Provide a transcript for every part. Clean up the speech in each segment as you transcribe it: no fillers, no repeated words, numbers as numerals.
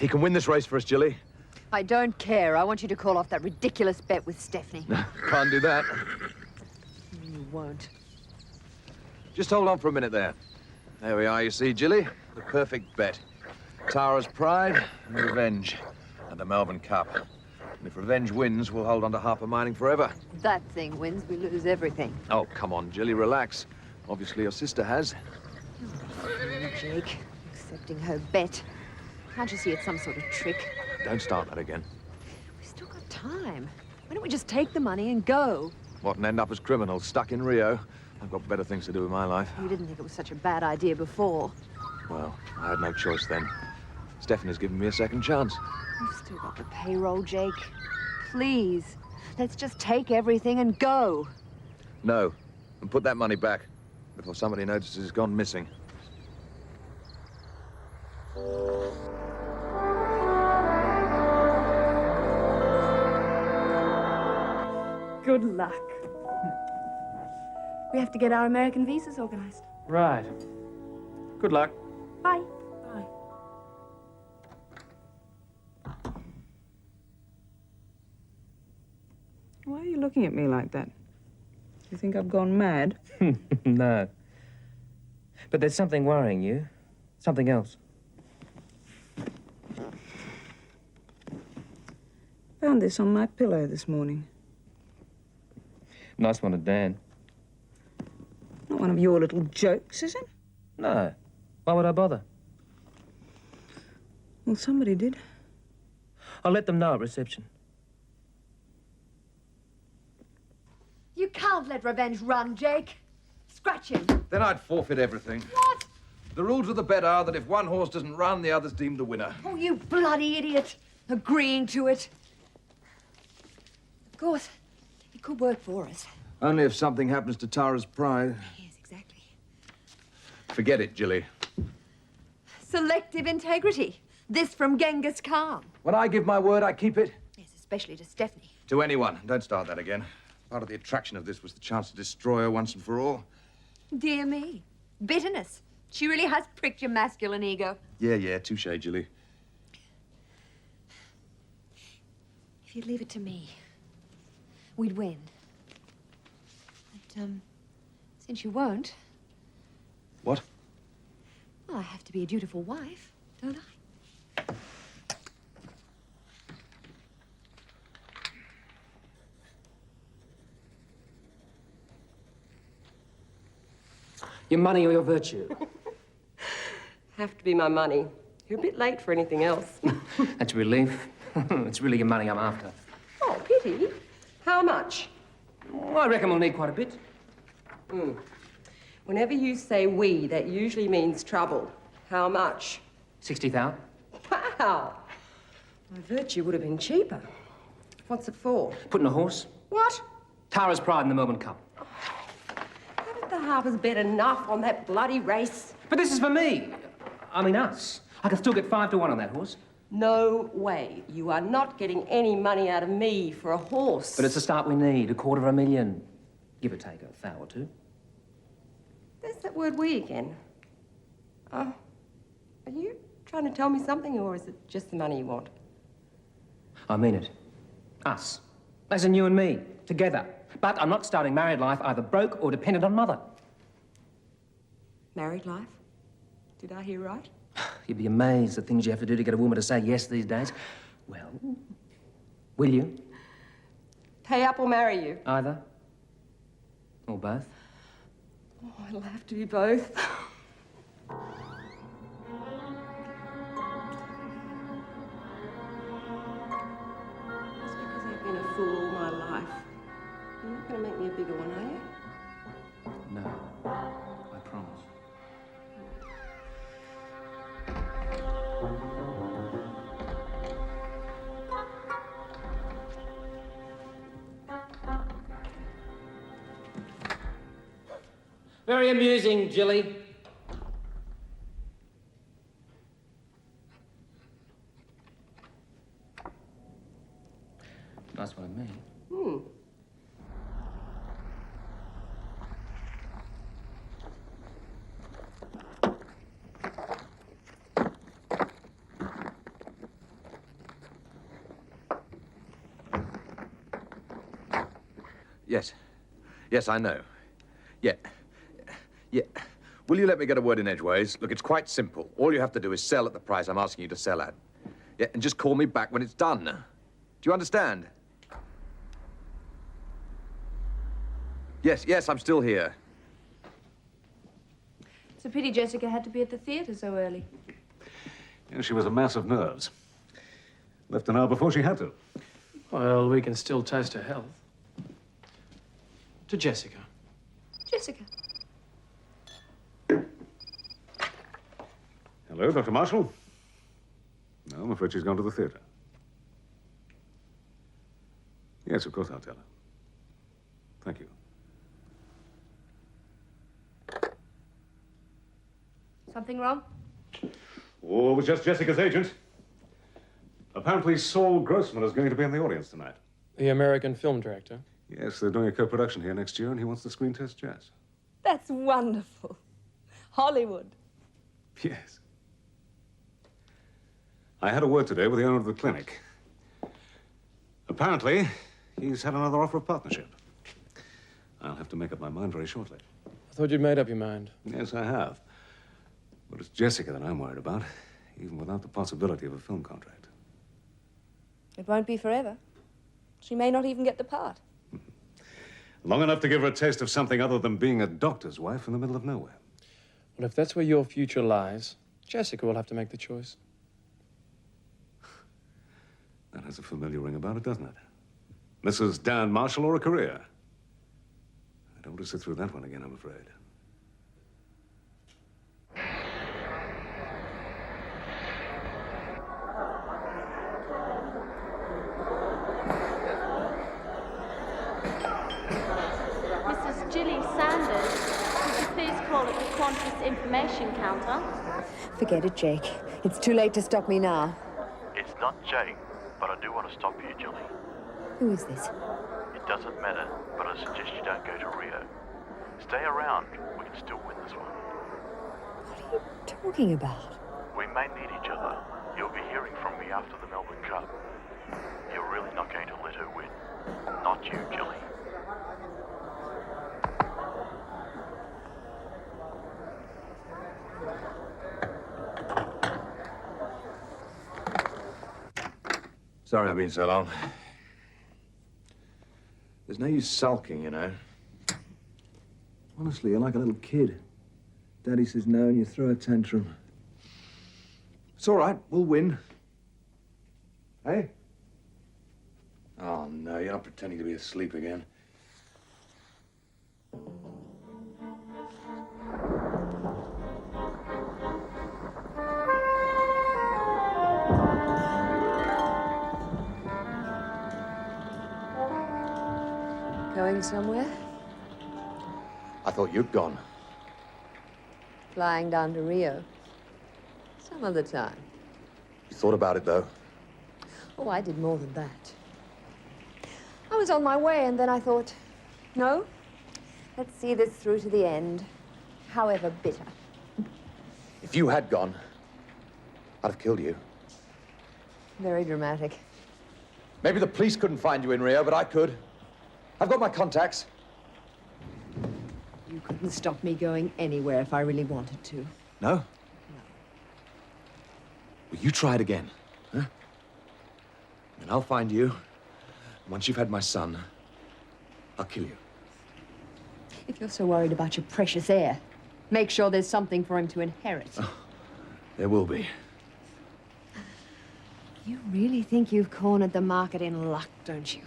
He can win this race for us, Jilly. I don't care. I want you to call off that ridiculous bet with Stephanie. Can't do that. You won't. Just hold on for a minute there. There we are, you see, Jilly. The perfect bet. Tara's pride and revenge. And the Melbourne Cup. And if revenge wins, we'll hold on to Harper Mining forever. If that thing wins, we lose everything. Oh, come on, Jilly, relax. Obviously, your sister has. Oh, Jake. Accepting her bet. Can't you see it's some sort of trick? Don't start that again. We've still got time. Why don't we just take the money and go? What, and end up as criminals stuck in Rio? I've got better things to do with my life. You didn't think it was such a bad idea before. Well, I had no choice then. Stephanie's given me a second chance. We've still got the payroll, Jake. Please, let's just take everything and go. No, and put that money back before somebody notices it's gone missing. Good luck. We have to get our American visas organized. Right. Good luck. Bye. Bye. Why are you looking at me like that? You think I've gone mad? No. But there's something worrying you. Something else. Found this on my pillow this morning. Nice one to Dan. Not one of your little jokes, is it? No. Why would I bother? Well, somebody did. I'll let them know at reception. You can't let revenge run, Jake. Scratch him. Then I'd forfeit everything. What? The rules of the bet are that if one horse doesn't run, the other's deemed a winner. Oh, you bloody idiot. Agreeing to it. Of course, it could work for us. Only if something happens to Tara's pride. Yes, exactly. Forget it, Jilly. Selective integrity. This from Genghis Khan. When I give my word, I keep it. Yes, especially to Stephanie. To anyone. Don't start that again. Part of the attraction of this was the chance to destroy her once and for all. Dear me. Bitterness. She really has pricked your masculine ego. Yeah, touche, Jilly. If you'd leave it to me, we'd win. But, since you won't... What? Well, I have to be a dutiful wife, don't I? Your money or your virtue? Have to be my money. You're a bit late for anything else. That's a relief. It's really your money I'm after. Oh, pity. How much? Well, I reckon we'll need quite a bit. Whenever you say we, that usually means trouble. How much? 60,000. Wow. My virtue would have been cheaper. What's it for? Putting a horse. What? Tara's pride in the Melbourne Cup. Haven't the Harpers bet enough on that bloody race? But this is for me. I mean us. I can still get 5 to 1 on that horse. No way. You are not getting any money out of me for a horse. But it's the start we need, $250,000. Give or take a thou or two. There's that word we again. Are you trying to tell me something, or is it just the money you want? I mean it. Us. As in you and me, together. But I'm not starting married life either broke or dependent on mother. Married life? Did I hear right? You'd be amazed at things you have to do to get a woman to say yes these days. Well, will you? Pay up or marry you? Either. Or both. Oh, it'll have to be both. Just because I've been a fool all my life. You're not going to make me a bigger one, are you? No. I promise. Very amusing, Jilly. Nice one of me. Yes. Yes, I know. Yeah. Yeah. Will you let me get a word in edgeways? Look, it's quite simple. All you have to do is sell at the price I'm asking you to sell at. Yeah, and just call me back when it's done. Do you understand? Yes, yes, I'm still here. It's a pity Jessica had to be at the theatre so early. Yeah, she was a mass of nerves. Left an hour before she had to. Well, we can still toast her health. To Jessica. Jessica. Hello, Dr. Marshall? No, I'm afraid she's gone to the theatre. Yes, of course I'll tell her. Thank you. Something wrong? Oh, it was just Jessica's agent. Apparently Saul Grossman is going to be in the audience tonight. The American film director. Yes, they're doing a co-production here next year, and he wants to screen test Jess. That's wonderful. Hollywood. Yes. I had a word today with the owner of the clinic. Apparently, he's had another offer of partnership. I'll have to make up my mind very shortly. I thought you'd made up your mind. Yes, I have. But it's Jessica that I'm worried about, even without the possibility of a film contract. It won't be forever. She may not even get the part. Long enough to give her a taste of something other than being a doctor's wife in the middle of nowhere. Well, if that's where your future lies, Jessica will have to make the choice. That has a familiar ring about it, doesn't it? Mrs. Dan Marshall or a career? I don't want to sit through that one again, I'm afraid. Mrs. Gilly Sanders, could you please call at the Qantas information counter? Forget it, Jake. It's too late to stop me now. It's not Jake, but I do want to stop you, Julie. Who is this? It doesn't matter, but I suggest you don't go to Rio. Stay around. We can still win this one. What are you talking about? We may need each other. You'll be hearing from me after the Melbourne Cup. You're really not going to let her win. Not you, Julie. Sorry I've been so long. There's no use sulking, you know. Honestly, you're like a little kid. Daddy says no and you throw a tantrum. It's all right, we'll win. Hey? Oh, no, you're not pretending to be asleep again. Going somewhere? I thought you'd gone. Flying down to Rio. Some other time. You thought about it, though? Oh, I did more than that. I was on my way, and then I thought, no, let's see this through to the end, however bitter. If you had gone, I'd have killed you. Very dramatic. Maybe the police couldn't find you in Rio, but I could. I've got my contacts. You couldn't stop me going anywhere if I really wanted to. No? No. Well, you try it again, huh? And I'll find you. Once you've had my son, I'll kill you. If you're so worried about your precious heir, make sure there's something for him to inherit. Oh, there will be. You really think you've cornered the market in luck, don't you?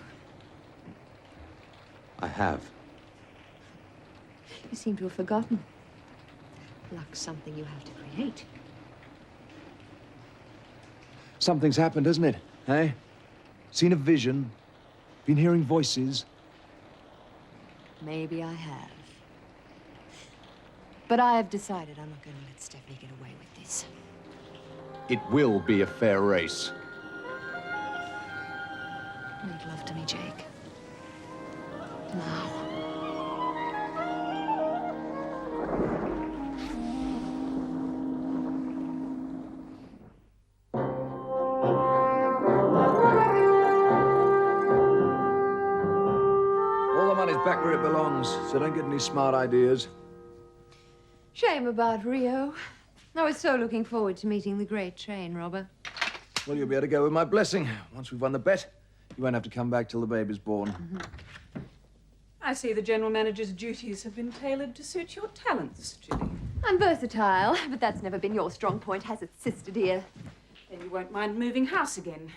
I have. You seem to have forgotten. Luck's something you have to create. Something's happened, hasn't it? Eh? Seen a vision. Been hearing voices. Maybe I have. But I have decided I'm not going to let Stephanie get away with this. It will be a fair race. Make love to me, Jake. Now. it belongs, so don't get any smart ideas. Shame about Rio. I was so looking forward to meeting the great train robber. Well, you'll be able to go with my blessing. Once we've won the bet, you won't have to come back till the baby's born. I see the general manager's duties have been tailored to suit your talents, Julie. I'm versatile, but that's never been your strong point, has it, sister dear? Then you won't mind moving house again.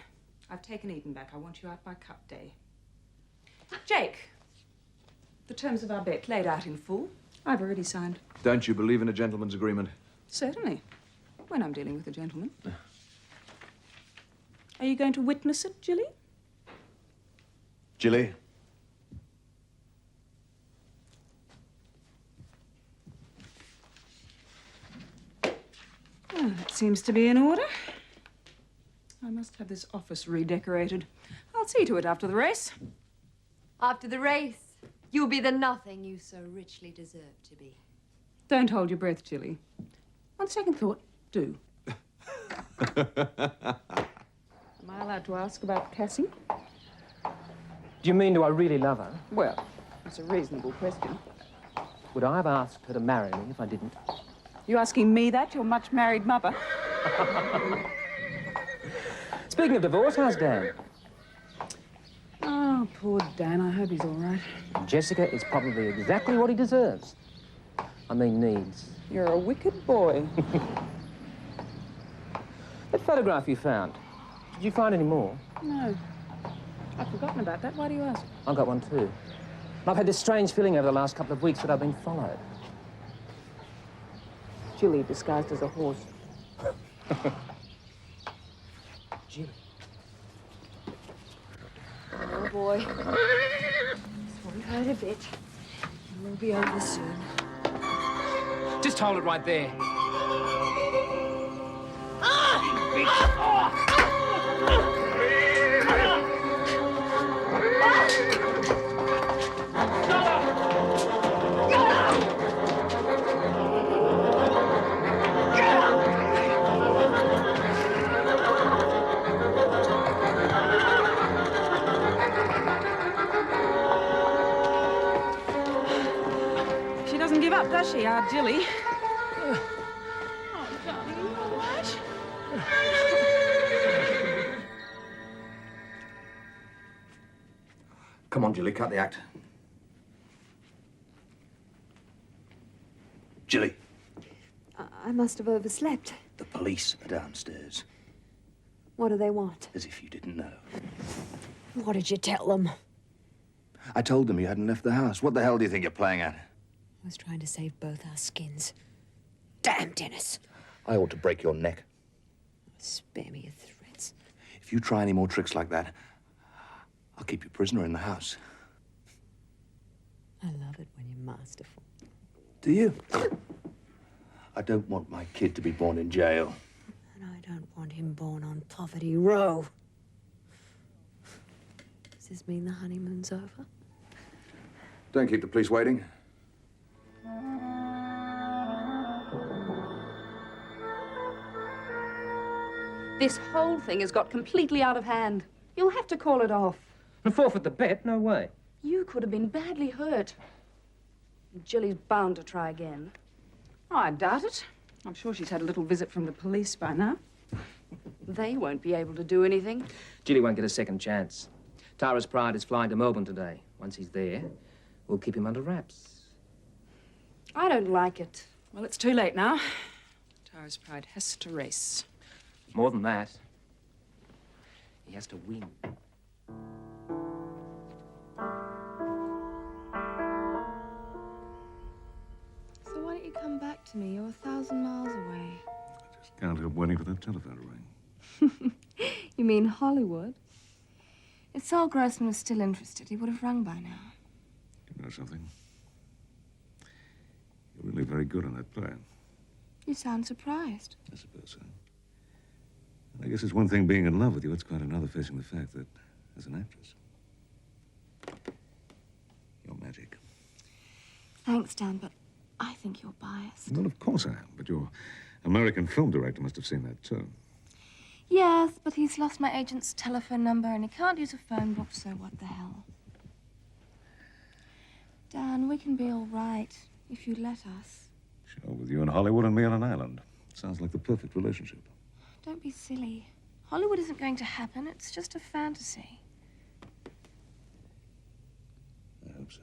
I've taken Eden back. I want you out by Cup Day. Jake, the terms of our bet laid out in full. I've already signed. Don't you believe in a gentleman's agreement? Certainly, when I'm dealing with a gentleman. Are you going to witness it, Jilly? Jilly? Oh, that seems to be in order. I must have this office redecorated. I'll see to it after the race. After the race, you'll be the nothing you so richly deserve to be. Don't hold your breath, Jilly. On second thought, do. Am I allowed to ask about Cassie? Do you mean, do I really love her? Well, it's a reasonable question. Would I have asked her to marry me if I didn't? You asking me that, your much-married mother? Speaking of divorce, how's Dan? Oh, poor Dan. I hope he's all right. Jessica is probably exactly what he deserves. I mean, needs. You're a wicked boy. That photograph you found, did you find any more? No. I've forgotten about that. Why do you ask? I've got one too. I've had this strange feeling over the last couple of weeks that I've been followed. Jilly disguised as a horse. Jilly. Oh, boy. So we've heard a bit. We'll be over soon. Just hold it right there. She doesn't give up, does she, our Jilly? Oh, darling, you all right? Come on, Jilly, cut the act. Jilly, I must have overslept. the police are downstairs. What do they want? As if you didn't know. What did you tell them? I told them you hadn't left the house. What the hell do you think you're playing at? I was trying to save both our skins. Damn, Dennis. I ought to break your neck. Spare me your threats. If you try any more tricks like that, I'll keep you prisoner in the house. I love it when you're masterful. Do you? I don't want my kid to be born in jail. And I don't want him born on Poverty Row. Does this mean the honeymoon's over? Don't keep the police waiting. This whole thing has got completely out of hand. You'll have to call it off. And forfeit the bet? No way. You could have been badly hurt. Jilly's bound to try again. Oh, I doubt it. I'm sure she's had a little visit from the police by now. They won't be able to do anything. Jilly won't get a second chance. Tara's Pride is flying to Melbourne today. Once he's there, we'll keep him under wraps. I don't like it. Well, it's too late now. Tara's Pride has to race. More than that, he has to win. So why don't you come back to me? You're 1,000 miles away. I just can't help waiting for that telephone to ring. You mean Hollywood? If Saul Grossman was still interested, he would have rung by now. You know something? You're really very good on that play. You sound surprised. I suppose so. I guess it's one thing being in love with you. It's quite another facing the fact that, as an actress, you're magic. Thanks, Dan, but I think you're biased. Well, of course I am. But your American film director must have seen that, too. Yes, but he's lost my agent's telephone number and he can't use a phone book, so what the hell? Dan, we can be all right if you let us. Sure, with you in Hollywood and me on an island. Sounds like the perfect relationship. Don't be silly. Hollywood isn't going to happen. It's just a fantasy. I hope so.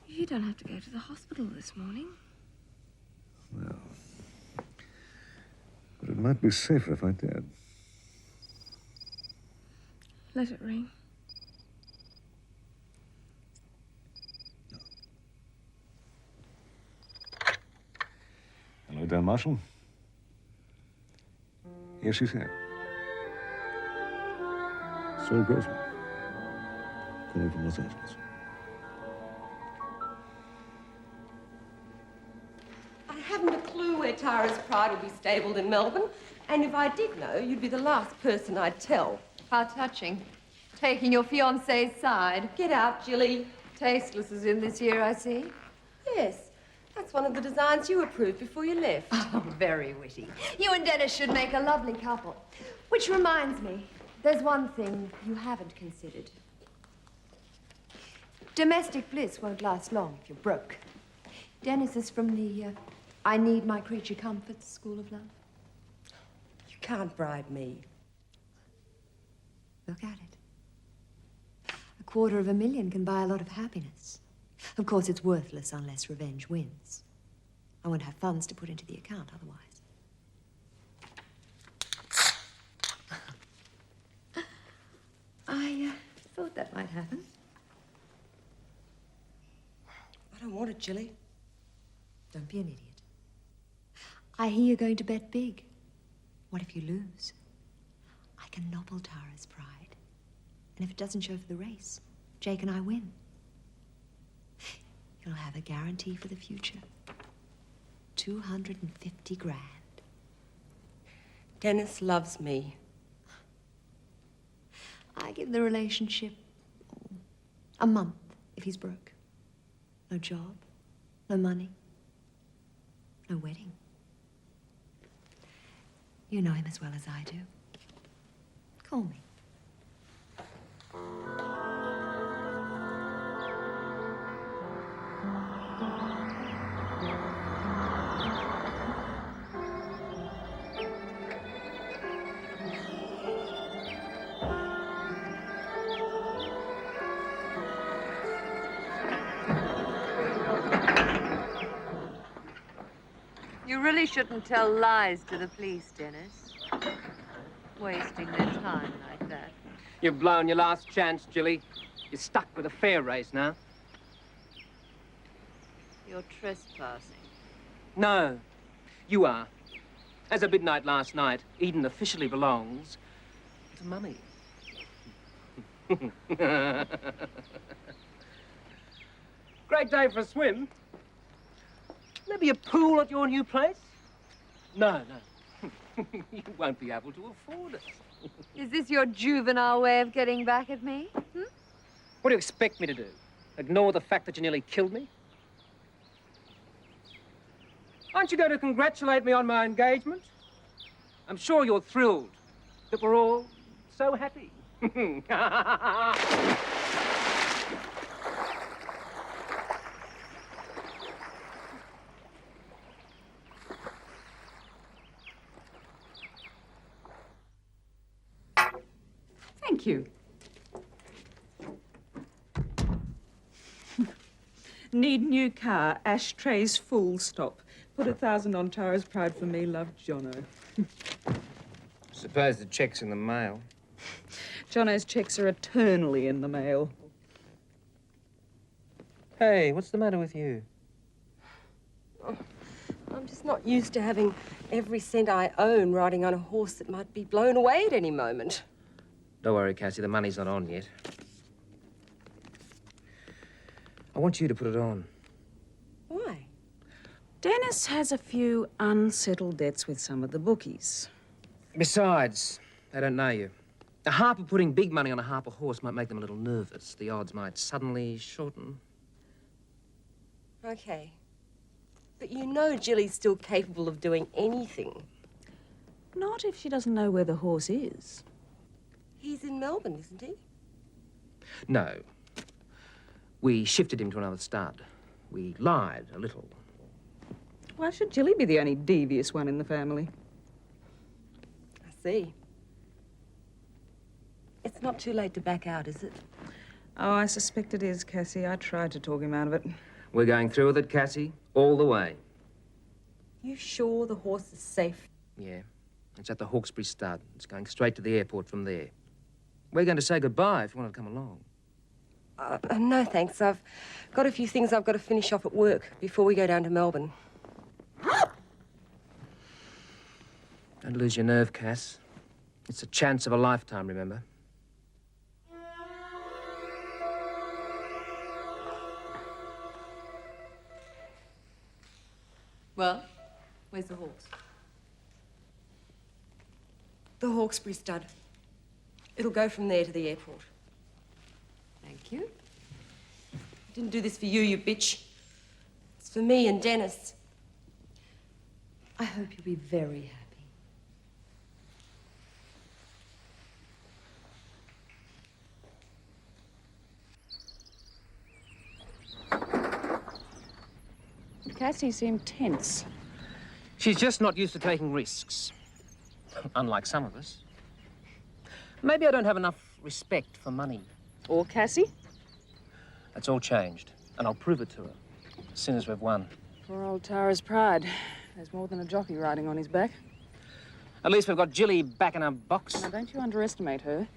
You don't have to go to the hospital this morning. Well, but it might be safer if I did. Let it ring. Hello, Dan Marshall. Yes, she's here. Saul Grossman. Calling from Los Angeles. I haven't a clue where Tara's Pride will be stabled in Melbourne. And if I did know, you'd be the last person I'd tell. How touching. Taking your fiancé's side. Get out, Jilly. Tasteless is in this year, I see. Yes, that's one of the designs you approved before you left. Oh, very witty. You and Dennis should make a lovely couple. Which reminds me, there's one thing you haven't considered. Domestic bliss won't last long if you're broke. Dennis is from the I Need My Creature Comforts School of Love. You can't bribe me. Look at it. $250,000 can buy a lot of happiness. Of course, it's worthless unless revenge wins. I won't have funds to put into the account otherwise. I thought that might happen. I don't want it, Jilly. Don't be an idiot. I hear you're going to bet big. What if you lose? I can nobble Tara's pride. And if it doesn't show for the race, Jake and I win. You'll have a guarantee for the future. 250 grand. Dennis loves me. I give the relationship a month if he's broke. No job, no money, no wedding. You know him as well as I do. Call me. You really shouldn't tell lies to the police, Dennis. Wasting their time like that. You've blown your last chance, Jilly. You're stuck with a fair race now. You're trespassing. No, you are. As of midnight last night, Eden officially belongs to Mummy. Great day for a swim. Maybe a pool at your new place? No, no. You won't be able to afford it. Is this your juvenile way of getting back at me? Hmm? What do you expect me to do? Ignore the fact that you nearly killed me? Aren't you going to congratulate me on my engagement? I'm sure you're thrilled that we're all so happy. Thank you. Need new car, ashtrays full stop. Put 1,000 on Tara's Pride for me, love, Jono. Suppose the check's in the mail. Jono's checks are eternally in the mail. Hey, what's the matter with you? Oh, I'm just not used to having every cent I own riding on a horse that might be blown away at any moment. Don't worry, Cassie, the money's not on yet. I want you to put it on. Why? Dennis has a few unsettled debts with some of the bookies. Besides, they don't know you. A Harper putting big money on a Harper horse might make them a little nervous. The odds might suddenly shorten. Okay. But you know Jilly's still capable of doing anything. Not if she doesn't know where the horse is. He's in Melbourne, isn't he? No. We shifted him to another stud. We lied a little. Why should Jilly be the only devious one in the family? I see. It's not too late to back out, is it? Oh, I suspect it is, Cassie. I tried to talk him out of it. We're going through with it, Cassie, all the way. You sure the horse is safe? Yeah. It's at the Hawkesbury stud. It's going straight to the airport from there. We're going to say goodbye if you want to come along. No, thanks. I've got a few things I've got to finish off at work before we go down to Melbourne. Don't lose your nerve, Cass. It's a chance of a lifetime, remember? Well, where's the horse? The Hawkesbury stud. It'll go from there to the airport. Thank you. I didn't do this for you, you bitch. It's for me and Dennis. I hope you'll be very happy. Cassie seemed tense. She's just not used to taking risks. Unlike some of us. Maybe I don't have enough respect for money. Or Cassie? That's all changed, and I'll prove it to her as soon as we've won. Poor old Tara's pride. There's more than a jockey riding on his back. At least we've got Jilly back in our box. Now, don't you underestimate her.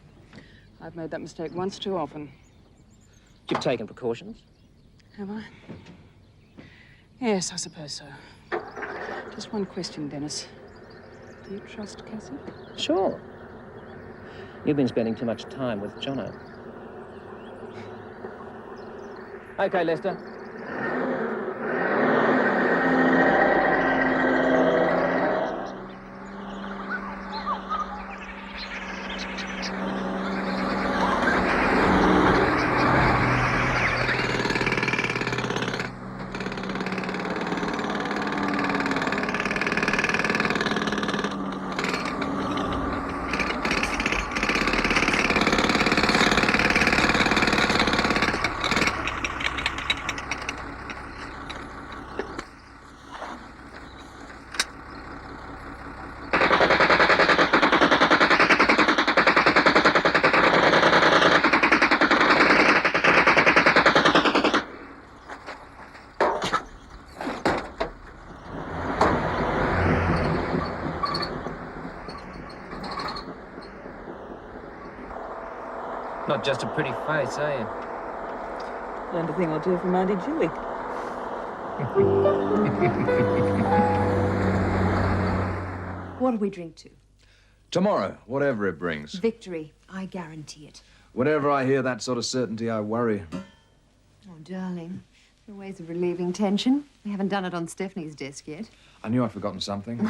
I've made that mistake once too often. You've taken precautions. Have I? Yes, I suppose so. Just one question, Dennis. Do you trust Cassie? Sure. You've been spending too much time with Jono. Okay, Lester. Not just a pretty face, are you? Learned a thing or two from Auntie Jilly. What'll we drink to? Tomorrow, whatever it brings. Victory. I guarantee it. Whenever I hear that sort of certainty, I worry. Oh, darling. There are ways of relieving tension. We haven't done it on Stephanie's desk yet. I knew I'd forgotten something.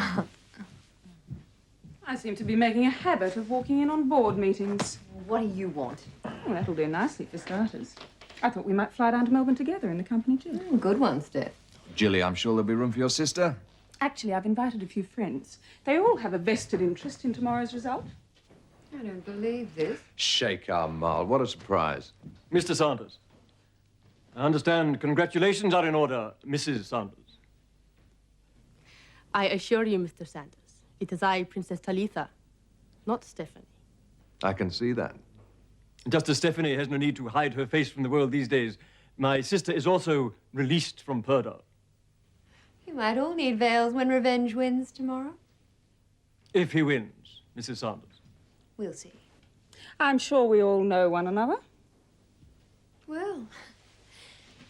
I seem to be making a habit of walking in on board meetings. What do you want? Well, that'll do nicely for starters. I thought we might fly down to Melbourne together in the company, too. Good one, Steph. Jilly, I'm sure there'll be room for your sister. Actually, I've invited a few friends. They all have a vested interest in tomorrow's result. I don't believe this. Shake our mal. What a surprise. Mr. Sanders, I understand congratulations are in order, Mrs. Sanders. I assure you, Mr. Sanders, it is I, Princess Talitha, not Stephanie. I can see that. Just as Stephanie has no need to hide her face from the world these days, my sister is also released from Purdah. You might all need veils when revenge wins tomorrow. If he wins, Mrs. Sanders. We'll see. I'm sure we all know one another. Well,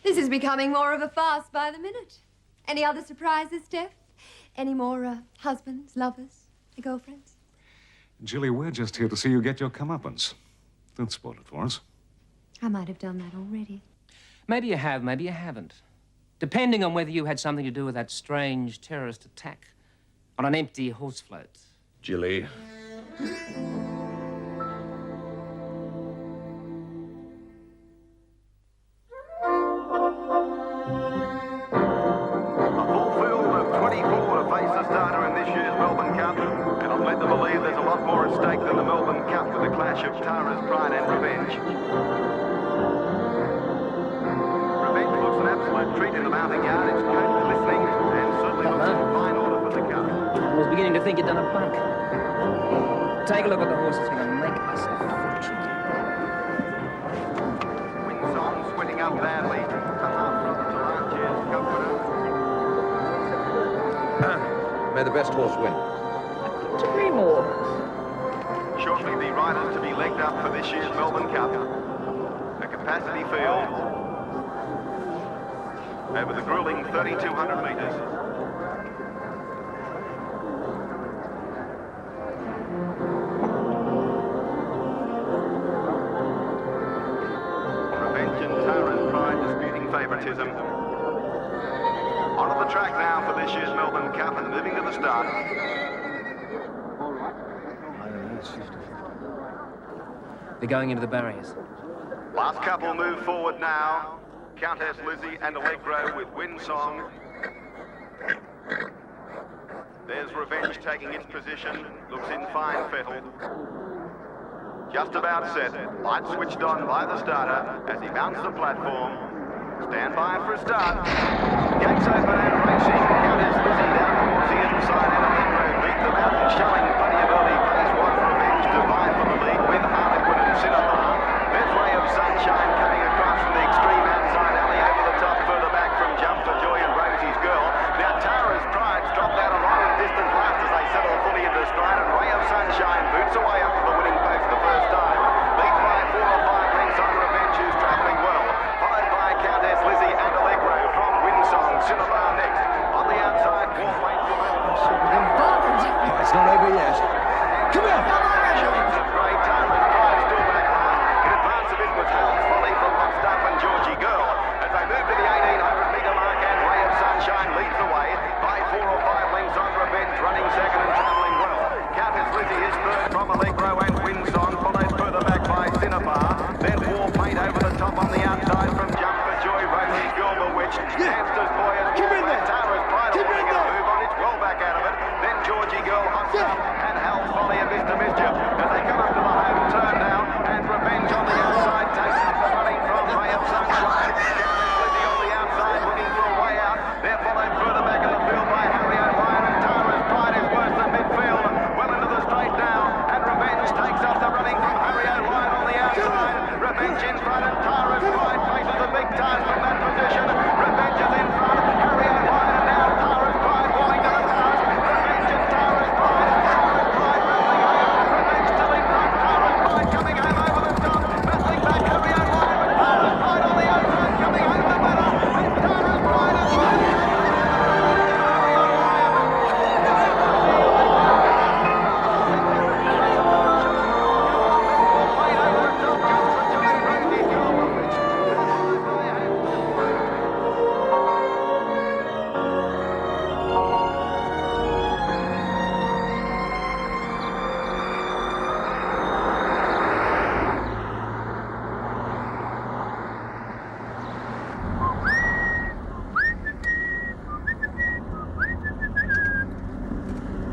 this is becoming more of a farce by the minute. Any other surprises, Steph? Any more husbands, lovers, girlfriends? Jilly, we're just here to see you get your comeuppance. Don't spoil it for us. I might have done that already. Maybe you have, maybe you haven't. Depending on whether you had something to do with that strange terrorist attack on an empty horse float. Jilly. A full field of 24 to face the starter in this year's Melbourne Cup. And on Revenge looks an absolute treat in the mounting yard. It's capable listening and certainly looks in fine order for the car. I was beginning to think you'd done a bunk. Take a look at the horse. It's going to make us a fortune. Windsong sweating up badly. A half brother to last year's cup winner. May the best horse win. Couldn't agree more. Shortly the riders to be legged up for this year's Melbourne Cup. A capacity field over the grueling 3,200 metres. Revenge and Tara Pride disputing favouritism. Onto the track now for this year's Melbourne Cup and moving to the start. They're going into the barriers. Last couple move forward now. Countess Lizzie and Allegro with Windsong. There's Revenge taking its position. Looks in fine fettle. Just about set. Lights switched on by the starter as he mounts the platform. Stand by for a start. Gates open and racing. Countess Lizzie down towards the inside and Allegro beat them out and showing plenty of early pace. One Revenge to vie for the lead with Harlequin and Cinema. There's Ray of Sunshine coming across from the extreme outside alley over the top, further back from Jump for Joy and Rosie's Girl. Now Tara's Pride's dropped out a long and distant last as they settle fully into stride, and Ray of Sunshine boots away up to the winning post the first time. Leads by 4 or 5 lengths on Revenge, who's travelling well. Followed by Countess Lizzie and Allegro from Windsong. Cinema next. On the outside, Wolf Lane from Oh, it's not over yet. Come on! Great Tara's Pride still back last. In advance of it was Hell's Folly from Hopstop and Georgie Girl. As they move to the 1,800-metre mark, and Ray of Sunshine leads the way by 4 or 5 lengths on Revenge, running second and travelling well. Countess Lizzie is third from Allegro and Windsong, followed further back by Cinnabar. Then War Paint over the top on the outside from Jump for Joy, Rosie's Girl Bewitched. Hamster's Boy and Tara's Pride are wanting a move on. It's well back out of it. Then Georgie Girl, Hot Stuff, and Hell's Folly and Mr. Mischief. As they come up to the home turn now, and Revenge on the outside takes up the running from Ray of Sunshine. Countess Lizzie on the outside looking for a way out. They're followed further back in the field by Harry O'Brien, and Tara's Pride is worse than midfield. Well into the straight now, and Revenge takes up the running from Harry O'Brien on the outside. Revenge in front, and Tara's Pride faces a big task from that position. Revenge is in front, Harry O'Brien, and now Tara's Pride walking to the task. Revenge and Tara's Pride, and Tara's Pride rattling home. Revenge still in front, Tara's Pride coming home over the top. Battling back Harry O'Brien, but Tara's Pride on the outside coming home the winner. And Tara's Pride is winning.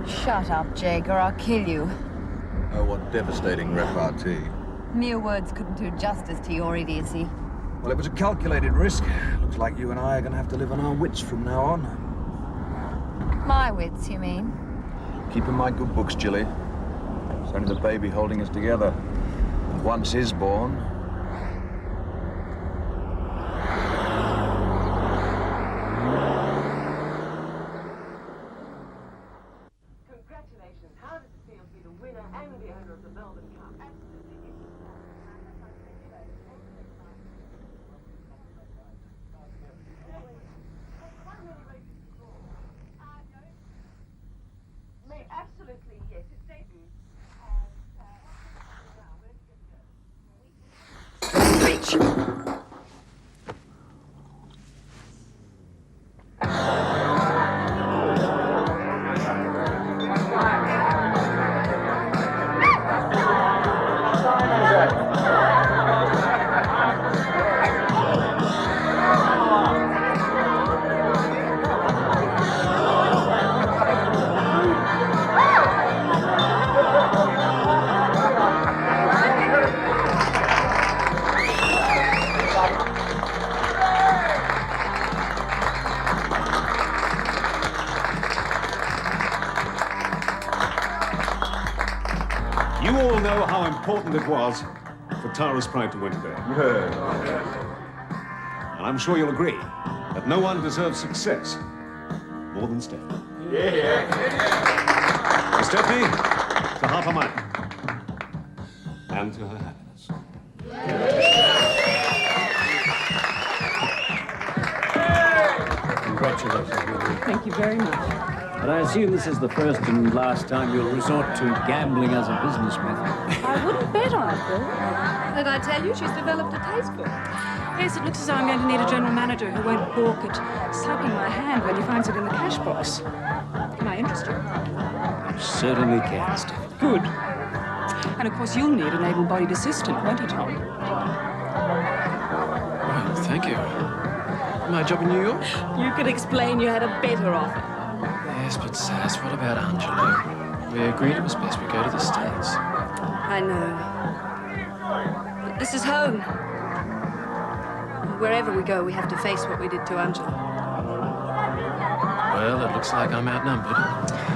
Shut up, Jake, or I'll kill you. Oh, what devastating repartee. Mere words couldn't do justice to your idiocy. Well, it was a calculated risk. Looks like you and I are going to have to live on our wits from now on. My wits, you mean? Keep in my good books, Jilly. It's only the baby holding us together. And once is born... Congratulations. How does it feel to be the winner and the owner of the Melbourne Cup? Absolutely. Absolutely, yes. It's Dayton. important it was for Tara's pride to win today. And I'm sure you'll agree that no one deserves success more than Stephanie. For Stephanie, to half a mile. And to her happiness. Congratulations. Thank you very much. But I assume this is the first and last time you'll resort to gambling as a business method. I wouldn't bet on it, Bill. Did I tell you she's developed a taste for it? Yes, it looks as though I'm going to need a general manager who won't balk at slapping my hand when he finds it in the cash box. Can I interest you? You certainly can, Stephanie. Good. And of course, you'll need an able-bodied assistant, won't you, Tom? Well, thank you. My job in New York? You could explain you had a better offer. Yes, but Sass, what about Angelo? We agreed it was best we go to the States. I know. But this is home. Wherever we go, we have to face what we did to Angela. Well, it looks like I'm outnumbered.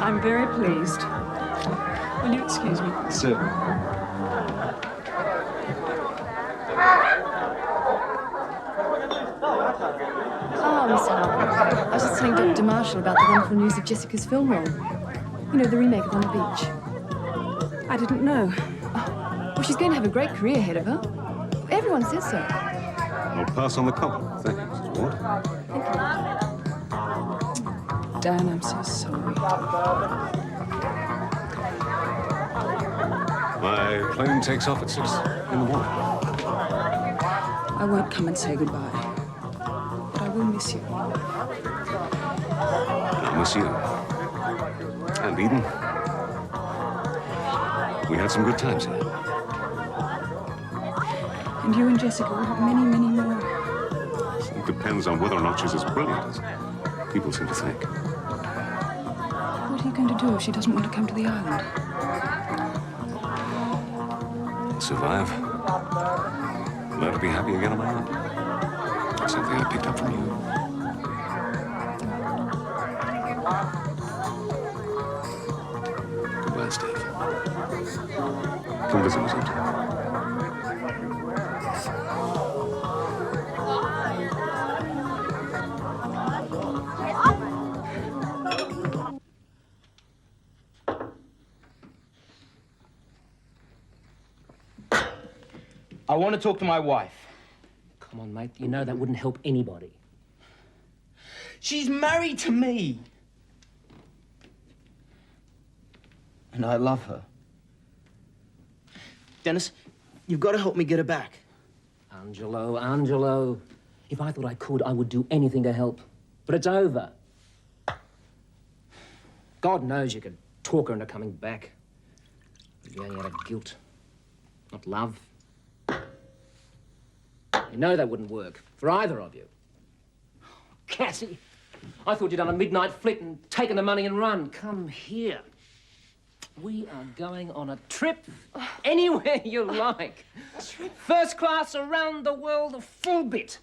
I'm very pleased. Will you excuse me? Certainly. Oh, Miss Howard. I was just telling Dr. Marshall about the wonderful news of Jessica's film role. You know, the remake of On the Beach. I didn't know. Oh, well, she's going to have a great career ahead of her. Everyone says so. I'll pass on the compliment. Thank you, Mrs. Ward. Dan, I'm so sorry. My plane takes off at 6 in the morning. I won't come and say goodbye. But I will miss you. I'll miss you. And Eden. We had some good times here. And you and Jessica will have many, many more. It depends on whether or not she's as brilliant as people seem to think. What are you going to do if she doesn't want to come to the island? Survive. Learn to be happy again on my own. Something I picked up from you. Goodbye, Steve. Come visit me sometime. I want to talk to my wife. Come on, mate. You know that wouldn't help anybody. She's married to me. And I love her. Dennis, you've got to help me get her back. Angelo. If I thought I could, I would do anything to help. But it's over. God knows you could talk her into coming back. You're only out of guilt, not love. You know that wouldn't work for either of you. Cassie, I thought you'd done a midnight flit and taken the money and run. Come here. We are going on a trip anywhere you like. First class around the world, a full bit.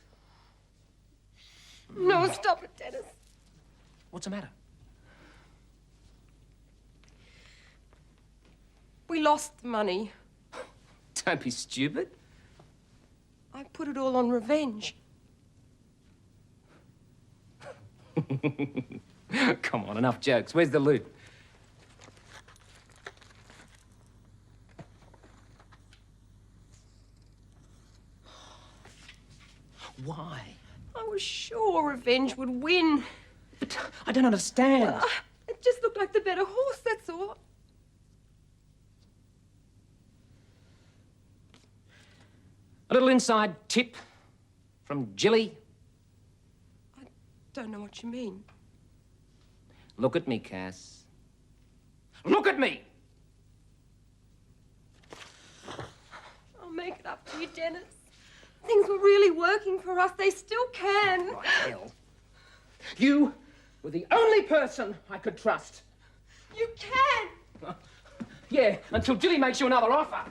No, stop it, Dennis. What's the matter? We lost the money. Don't be stupid. I put it all on revenge. Come on, enough jokes. Where's the loot? Why? I was sure revenge would win. But I don't understand. Well, it just looked like the better horse, that's all. A little inside tip from Jilly. I don't know what you mean. Look at me, Cass. Look at me! I'll make it up to you, Dennis. Things were really working for us. They still can. Right, hell. You were the only person I could trust. You can. Yeah, until Jilly makes you another offer.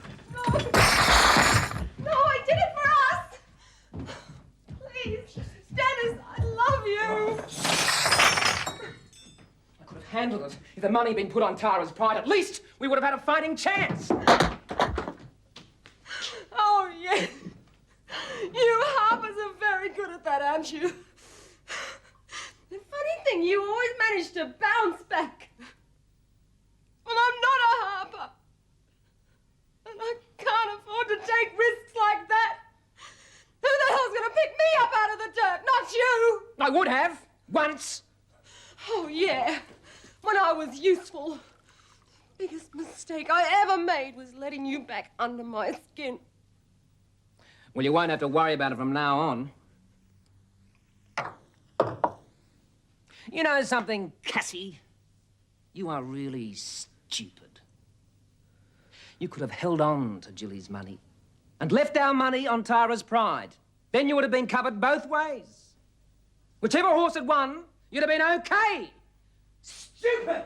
No, I did it for us! Please, Dennis, I love you! I could have handled it if the money had been put on Tara's pride. At least we would have had a fighting chance. aren't you? The funny thing, you always manage to bounce back. Well, I'm not a harper. And I can't afford to take risks like that. Who the hell's going to pick me up out of the dirt? Not you! I would have, once. Oh, yeah. When I was useful. The biggest mistake I ever made was letting you back under my skin. Well, you won't have to worry about it from now on. You know something, Cassie? You are really stupid. You could have held on to Jilly's money and left our money on Tara's pride. Then you would have been covered both ways. Whichever horse had won, you'd have been okay. Stupid!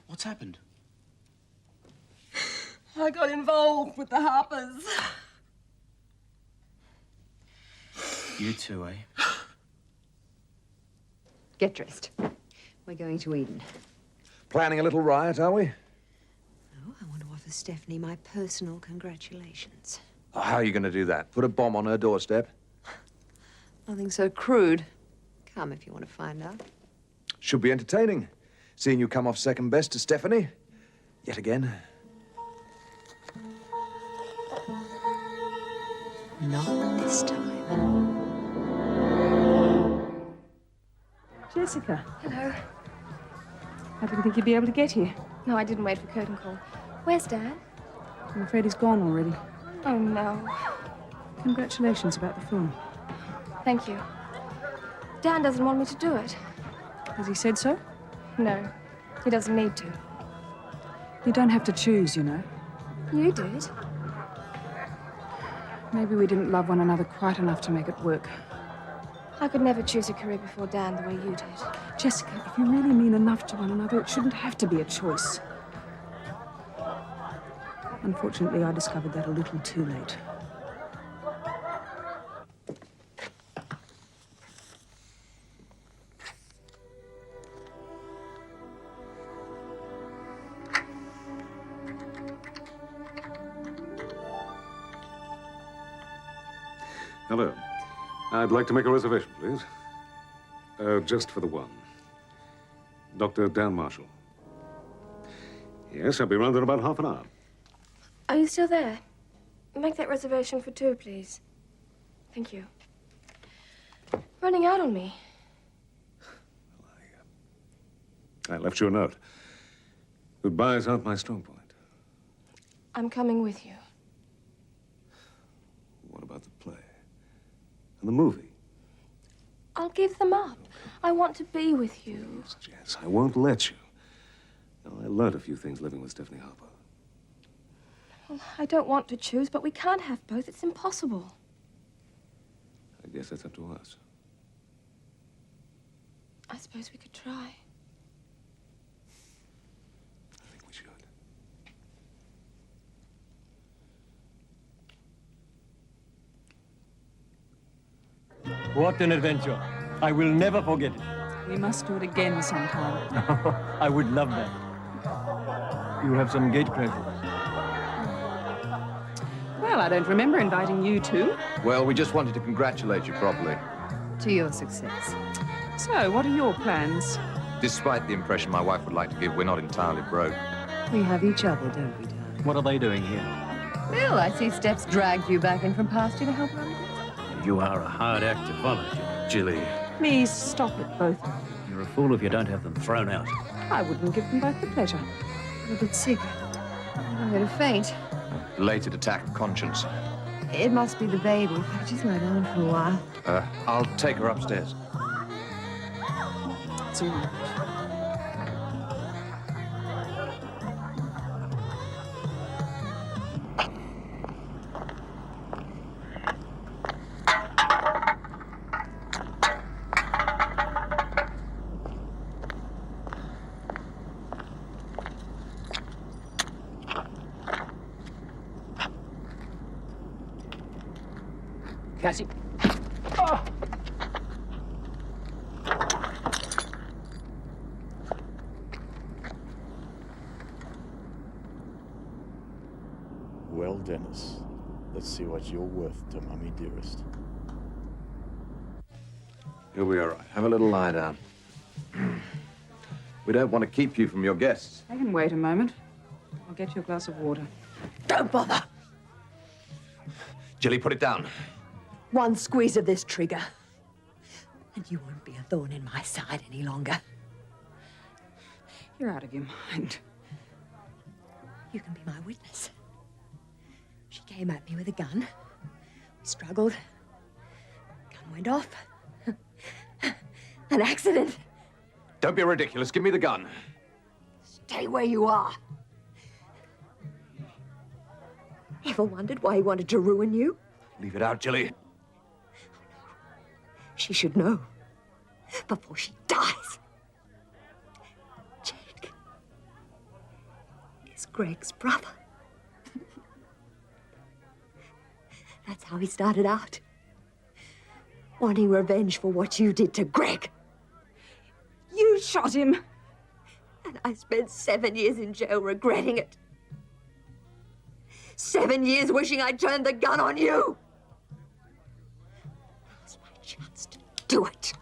What's happened? I got involved with the Harpers. You too, eh? Get dressed. We're going to Eden. Planning a little riot, are we? Oh, I want to offer Stephanie my personal congratulations. Oh, how are you going to do that? Put a bomb on her doorstep? Nothing so crude. Come if you want to find out. Should be entertaining. Seeing you come off second best to Stephanie. Yet again. Not this time. Jessica. Hello. I didn't think you'd be able to get here. No, I didn't wait for curtain call. Where's Dad? I'm afraid he's gone already. Oh, no. Congratulations about the film. Thank you. Dan doesn't want me to do it. Has he said so? No, he doesn't need to. You don't have to choose, you know. You did. Maybe we didn't love one another quite enough to make it work. I could never choose a career before Dan the way you did. Jessica, if you really mean enough to one another, it shouldn't have to be a choice. Unfortunately, I discovered that a little too late. Hello. I'd like to make a reservation, please. Just for the one. Dr. Dan Marshall. Yes, I'll be round in about half an hour. Are you still there? Make that reservation for 2, please. Thank you. Running out on me. I left you a note. Goodbyes aren't my strong point. I'm coming with you. What about the play? And the movie? I'll give them up. I want to be with you. Jess, I won't let you. Now, I learned a few things living with Stephanie Harper. Well, I don't want to choose, but we can't have both. It's impossible. I guess that's up to us. I suppose we could try. I think we should. What an adventure. I will never forget it. We must do it again sometime. I would love that. You have some gatecrashers. Well, I don't remember inviting you two. Well, we just wanted to congratulate you properly. To your success. So, what are your plans? Despite the impression my wife would like to give, we're not entirely broke. We have each other, don't we, darling? What are they doing here? Well, I see Steps dragged you back in from past you to help her out. You are a hard act to follow, Jilly. Please stop it, both of you. You're a fool if you don't have them thrown out. I wouldn't give them both the pleasure. I'm a bit sick. I'm going to faint. Belated attack of conscience. It must be the baby. If I just lie down for a while. I'll take her upstairs. It's all right. Cassie. Oh. Well, Dennis, let's see what you're worth to Mummy Dearest. You'll be all right. Have a little lie down. We don't want to keep you from your guests. I can wait a moment. I'll get you a glass of water. Don't bother. Jilly, put it down. One squeeze of this trigger, and you won't be a thorn in my side any longer. You're out of your mind. You can be my witness. She came at me with a gun. We struggled. Gun went off. An accident. Don't be ridiculous. Give me the gun. Stay where you are. Ever wondered why he wanted to ruin you? Leave it out, Jilly. She should know before she dies. Jake is Greg's brother. That's how he started out. Wanting revenge for what you did to Greg. You shot him. And I spent 7 years in jail regretting it. 7 years wishing I'd turned the gun on you. It was my chance to do it.